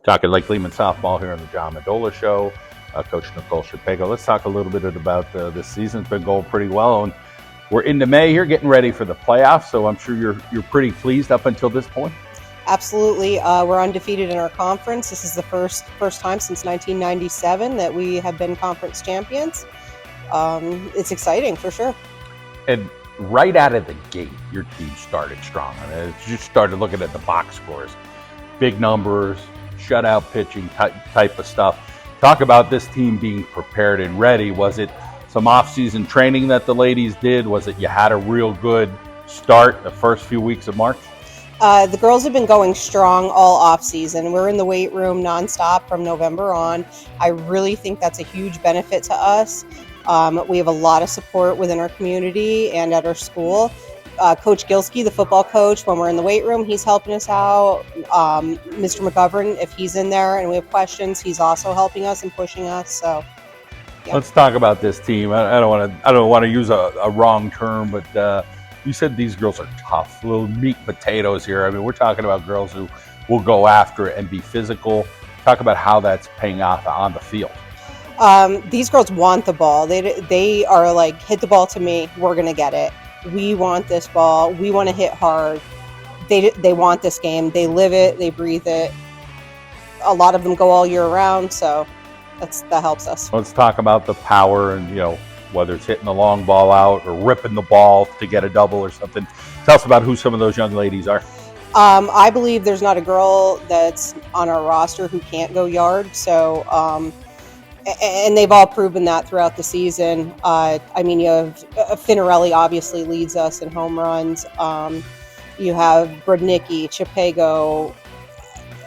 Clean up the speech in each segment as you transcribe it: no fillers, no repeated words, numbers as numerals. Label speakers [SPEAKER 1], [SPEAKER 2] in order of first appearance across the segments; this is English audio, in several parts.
[SPEAKER 1] Talking Lake Lehman softball here on the John Mendola Show. Coach Nicole Chipego. Let's talk a little bit about this season. It's been going pretty well, and we're into May here, getting ready for the playoffs. So I'm sure you're pretty pleased up until this point.
[SPEAKER 2] Absolutely, we're undefeated in our conference. This is the first time since 1997 that we have been conference champions. It's exciting for sure.
[SPEAKER 1] And right out of the gate, your team started strong. I mean, you started looking at the box scores, big numbers, shutout pitching type of stuff. Talk about this team being prepared and ready. Was it some off-season training that the ladies did? Was it you had a real good start the first few weeks of March?
[SPEAKER 2] The girls have been going strong all off-season. We're in the weight room nonstop from November on. I really think that's a huge benefit to us. We have a lot of support within our community and at our school. Coach Gilski, the football coach, when we're in the weight room, he's helping us out. Mr. McGovern, if he's in there and we have questions, he's also helping us and pushing us. So, yeah.
[SPEAKER 1] Let's talk about this team. I don't want to use a wrong term, but you said these girls are tough, little meat potatoes here. I mean, we're talking about girls who will go after it and be physical. Talk about how that's paying off on the field.
[SPEAKER 2] These girls want the ball. They are like, hit the ball to me. We're gonna get it. We want this ball. We want to hit hard. They want this game. They live it. They breathe it. A lot of them go all year round, so that helps us.
[SPEAKER 1] Let's talk about the power and, whether it's hitting the long ball out or ripping the ball to get a double or something. Tell us about who some of those young ladies are.
[SPEAKER 2] I believe there's not a girl that's on our roster who can't go yard. So, and they've all proven that throughout the season. I mean, you have Finarelli obviously leads us in home runs. You have Brodnicki, Chipego,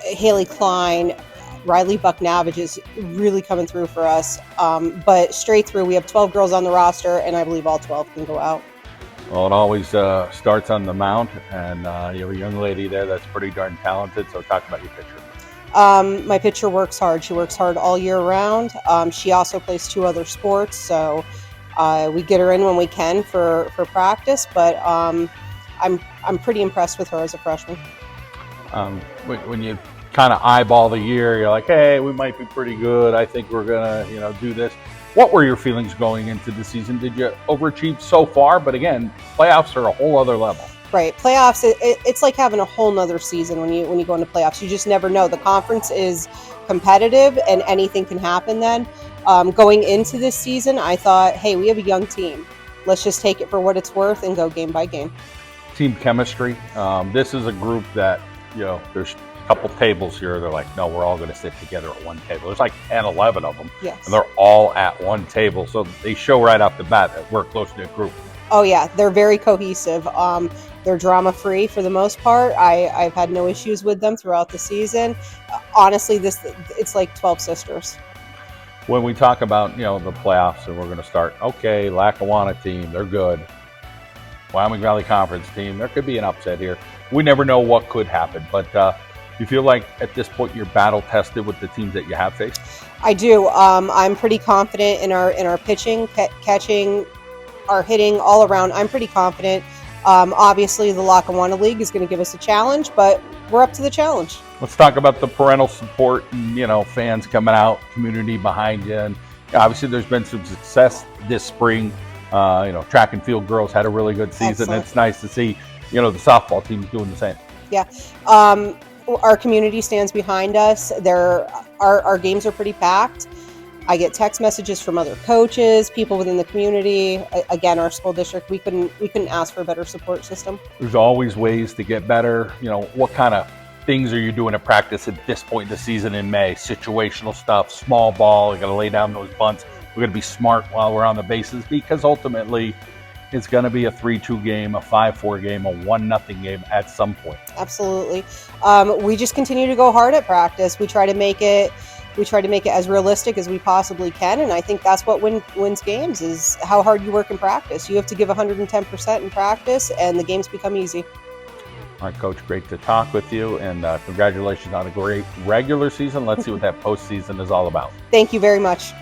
[SPEAKER 2] Haley Klein, Riley Bucknavage is really coming through for us. But straight through, we have 12 girls on the roster, and I believe all 12 can go out.
[SPEAKER 1] Well, it always starts on the mound, and you have a young lady there that's pretty darn talented. So talk about your pitcher.
[SPEAKER 2] My pitcher works hard. She works hard all year round. She also plays 2 other sports, so we get her in when we can for practice. But I'm pretty impressed with her as a freshman.
[SPEAKER 1] When you kind of eyeball the year, you're like, hey, we might be pretty good. I think we're gonna do this. What were your feelings going into the season? Did you overachieve so far? But again, playoffs are a whole other level.
[SPEAKER 2] Right, playoffs. It's like having a whole nother season when you go into playoffs. You just never know. The conference is competitive, and anything can happen. Then, going into this season, I thought, hey, we have a young team. Let's just take it for what it's worth and go game by game.
[SPEAKER 1] Team chemistry. This is a group that there's a couple tables here. They're like, no, we're all going to sit together at one table. There's like 10, 11 of them,
[SPEAKER 2] yes,
[SPEAKER 1] and they're all at one table. So they show right off the bat that we're a close-knit group.
[SPEAKER 2] Oh yeah, they're very cohesive. They're drama-free for the most part. I've had no issues with them throughout the season. Honestly, it's like 12 sisters.
[SPEAKER 1] When we talk about the playoffs, and we're going to start, okay, Lackawanna team, they're good. Wyoming Valley Conference team, there could be an upset here. We never know what could happen, but you feel like at this point you're battle tested with the teams that you have faced?
[SPEAKER 2] I do. I'm pretty confident in our pitching, catching, our hitting, all around. I'm pretty confident. Obviously, the Lackawanna League is going to give us a challenge, but we're up to the challenge.
[SPEAKER 1] Let's talk about the parental support and fans coming out, community behind you, and obviously there's been some success this spring. Track and field girls had a really good season.
[SPEAKER 2] Excellent.
[SPEAKER 1] It's nice to see the softball team's doing the same.
[SPEAKER 2] Yeah, our community stands behind us. Our games are pretty packed. I get text messages from other coaches, people within the community. Again, our school district, we couldn't ask for a better support system.
[SPEAKER 1] There's always ways to get better. What kind of things are you doing at practice at this point in the season in May? Situational stuff, small ball, you got to lay down those bunts. We're going to be smart while we're on the bases, because ultimately it's going to be a 3-2 game, a 5-4 game, a 1-0 game at some point.
[SPEAKER 2] Absolutely. We just continue to go hard at practice. We try to make it as realistic as we possibly can, and I think that's what wins games, is how hard you work in practice. You have to give 110% in practice, and the games become easy.
[SPEAKER 1] All right, Coach, great to talk with you, and congratulations on a great regular season. Let's see what that postseason is all about.
[SPEAKER 2] Thank you very much.